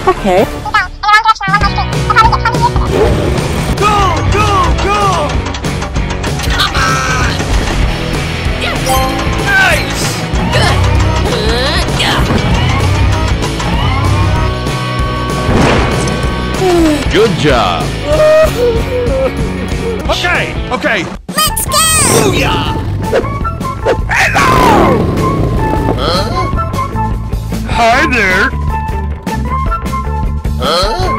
Okay. Go! Go! Go! Come on! Nice! Good! Yeah! Good job. Okay, okay. Let's go! Booyah! Hello! Hi there. Huh?